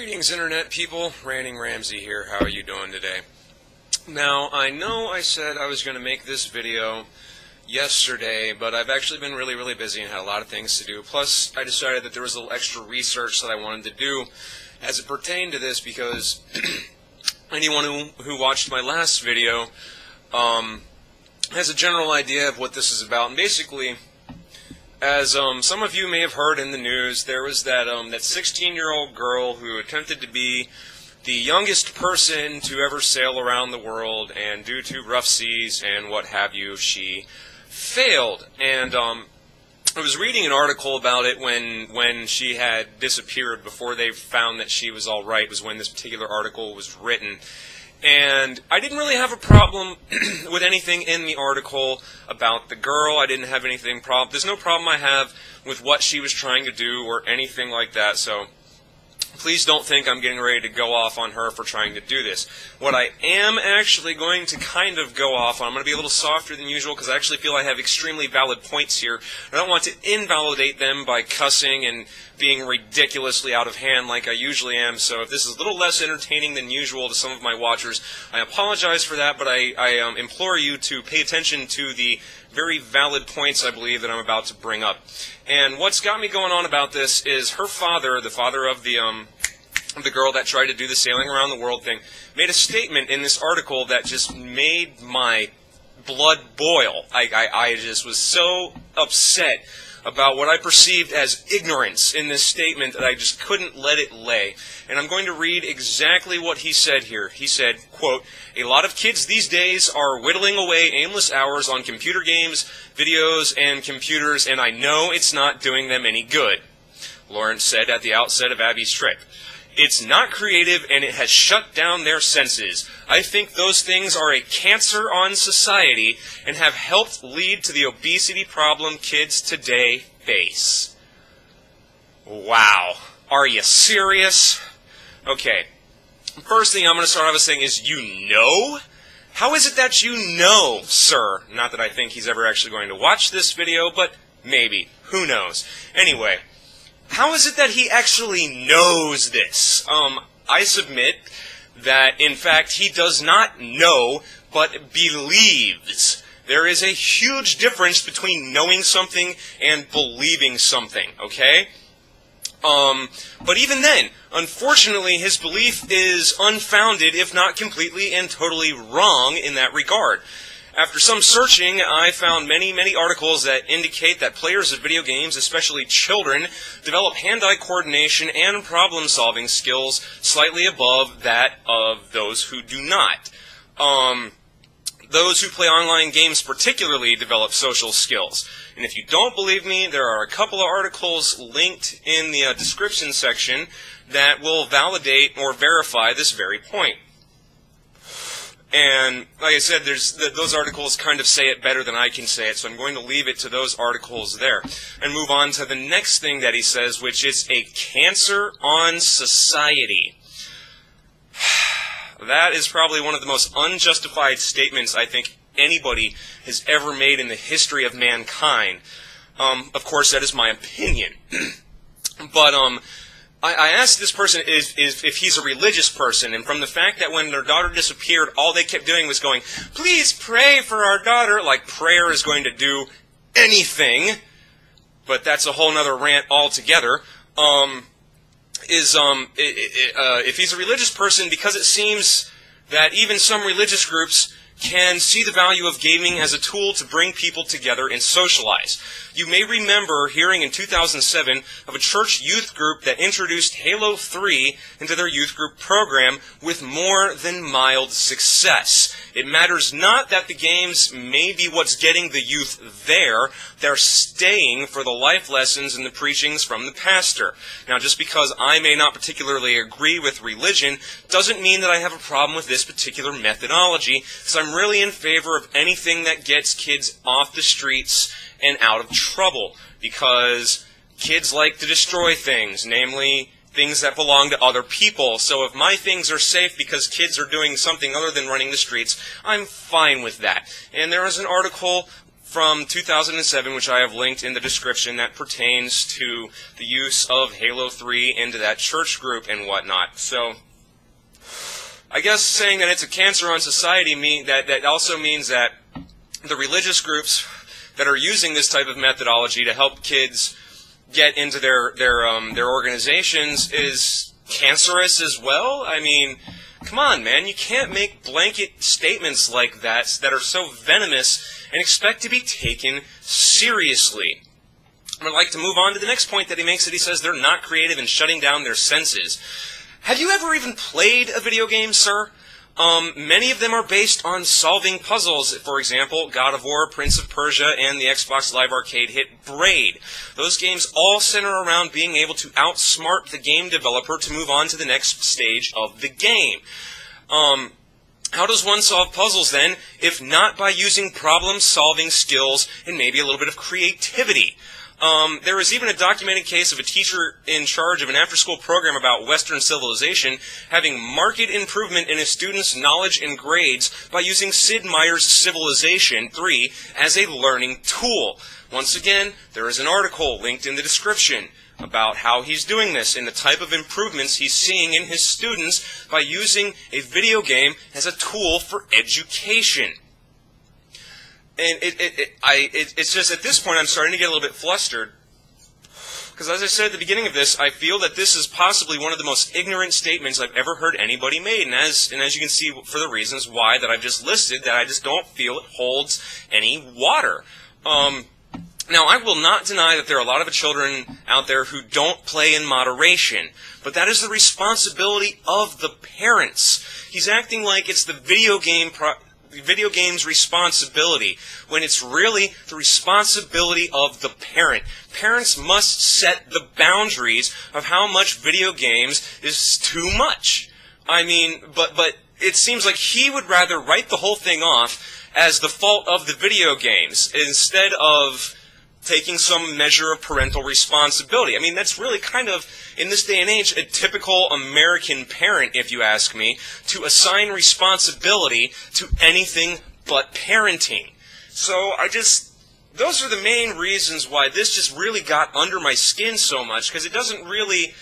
Greetings, Internet people. Ranting Ramsey here. How are you doing today? Now, I know I said I was going to make this video yesterday, but I've actually been really busy and had a lot of things to do. Plus, I decided that there was a little extra research that I wanted to do as it pertained to this because anyone who watched my last video has a general idea of what this is about. And basically, as some of you may have heard in the news, there was that 16-year-old girl who attempted to be the youngest person to ever sail around the world, and due to rough seas and what have you, she failed. And I was reading an article about it when she had disappeared, before they found that she was all right, was when this particular article was written. And I didn't really have a problem with anything in the article about the girl. I didn't have anything there's no problem I have with what she was trying to do or anything like that. So please don't think I'm getting ready to go off on her for trying to do this. What I am actually going to kind of go off on, I'm going to be a little softer than usual because I actually feel I have extremely valid points here. I don't want to invalidate them by cussing and being ridiculously out of hand like I usually am. So if this is a little less entertaining than usual to some of my watchers, I apologize for that, but I implore you to pay attention to the very valid points I believe that I'm about to bring up. And what's got me going on about this is her father, the father of the girl that tried to do the sailing around the world thing, made a statement in this article that just made my blood boil. I just was so upset about what I perceived as ignorance in this statement that I just couldn't let it lay. And I'm going to read exactly what he said here. He said, quote, "A lot of kids these days are whittling away aimless hours on computer games, videos, and computers, and I know it's not doing them any good," Laurence said at the outset of Abby's trip. "It's not creative, and it has shut down their senses. I think those things are a cancer on society and have helped lead to the obesity problem kids today face." Wow. Are you serious? Okay. First thing I'm going to start off with saying is, you know? How is it that you know, sir? Not that I think he's ever actually going to watch this video, but maybe. Who knows? Anyway, how is it that he actually knows this? I submit that, in fact, he does not know, but believes. There is a huge difference between knowing something and believing something, okay? But even then, unfortunately, his belief is unfounded, if not completely and totally wrong in that regard. After some searching, I found many articles that indicate that players of video games, especially children, develop hand-eye coordination and problem-solving skills slightly above that of those who do not. Those who play online games particularly develop social skills. And if you don't believe me, there are a couple of articles linked in the description section that will validate or verify this very point. And like I said, those articles kind of say it better than I can say it, so I'm going to leave it to those articles there and move on to the next thing that he says, which is a cancer on society. That is probably one of the most unjustified statements I think anybody has ever made in the history of mankind. Of course, that is my opinion. But I asked this person if he's a religious person, and from the fact that when their daughter disappeared, all they kept doing was going, "Please pray for our daughter," like prayer is going to do anything, but that's a whole nother rant altogether, if he's a religious person, because it seems that even some religious groups can see the value of gaming as a tool to bring people together and socialize. You may remember hearing in 2007 of a church youth group that introduced Halo 3 into their youth group program with more than mild success. It matters not that the games may be what's getting the youth there, they're staying for the life lessons and the preachings from the pastor. Now, just because I may not particularly agree with religion doesn't mean that I have a problem with this particular methodology, because I'm really in favor of anything that gets kids off the streets and out of trouble, because kids like to destroy things, namely things that belong to other people. So if my things are safe because kids are doing something other than running the streets, I'm fine with that. And there is an article from 2007, which I have linked in the description, that pertains to the use of Halo 3 into that church group and whatnot. So I guess saying that it's a cancer on society that also means that the religious groups that are using this type of methodology to help kids get into their organizations is cancerous as well. I mean, come on, man. You can't make blanket statements like that are so venomous and expect to be taken seriously. I'd like to move on to the next point that he makes, that he says they're not creative in shutting down their senses. Have you ever even played a video game, sir? Many of them are based on solving puzzles. For example, God of War, Prince of Persia, and the Xbox Live Arcade hit Braid. Those games all center around being able to outsmart the game developer to move on to the next stage of the game. How does one solve puzzles then, if not by using problem-solving skills and maybe a little bit of creativity? There was even a documented case of a teacher in charge of an after-school program about Western civilization having marked improvement in his students' knowledge and grades by using Sid Meier's Civilization 3 as a learning tool. Once again, there is an article linked in the description about how he's doing this and the type of improvements he's seeing in his students by using a video game as a tool for education. And it's just at this point I'm starting to get a little bit flustered. Because as I said at the beginning of this, I feel that this is possibly one of the most ignorant statements I've ever heard anybody made. And as you can see, for the reasons why that I've just listed, that I just don't feel it holds any water. Now, I will not deny that there are a lot of children out there who don't play in moderation, but that is the responsibility of the parents. He's acting like it's the video game's responsibility, when it's really the responsibility of the parent. Parents must set the boundaries of how much video games is too much. I mean, but it seems like he would rather write the whole thing off as the fault of the video games instead of taking some measure of parental responsibility. I mean, that's really kind of, in this day and age, a typical American parent, if you ask me, to assign responsibility to anything but parenting. So those are the main reasons why this just really got under my skin so much, because he doesn't really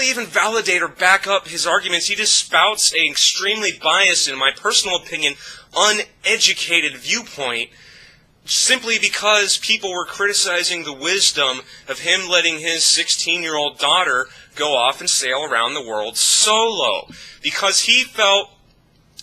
even validate or back up his arguments. He just spouts an extremely biased, in my personal opinion, uneducated viewpoint, simply because people were criticizing the wisdom of him letting his 16-year-old daughter go off and sail around the world solo. Because he felt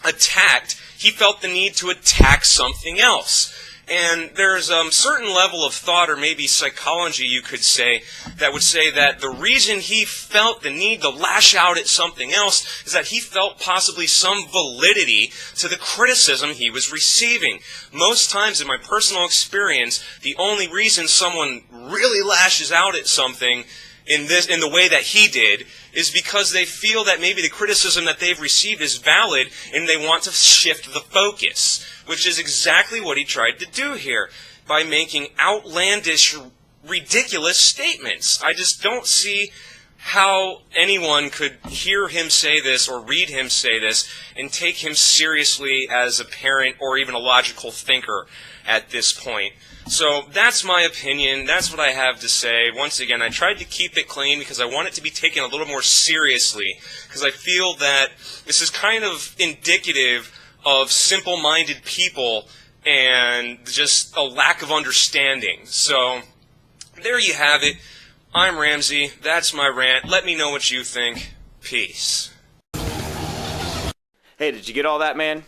attacked, he felt the need to attack something else. And there's a certain level of thought, or maybe psychology you could say, that would say that the reason he felt the need to lash out at something else is that he felt possibly some validity to the criticism he was receiving. Most times, in my personal experience, the only reason someone really lashes out at something in the way that he did is because they feel that maybe the criticism that they've received is valid and they want to shift the focus, which is exactly what he tried to do here by making outlandish, ridiculous statements. I just don't see how anyone could hear him say this or read him say this and take him seriously as a parent or even a logical thinker at this point. So that's my opinion. That's what I have to say. Once again, I tried to keep it clean because I want it to be taken a little more seriously, because I feel that this is kind of indicative of simple-minded people and just a lack of understanding. So there you have it. I'm Ramsey. That's my rant. Let me know what you think. Peace. Hey, did you get all that, man?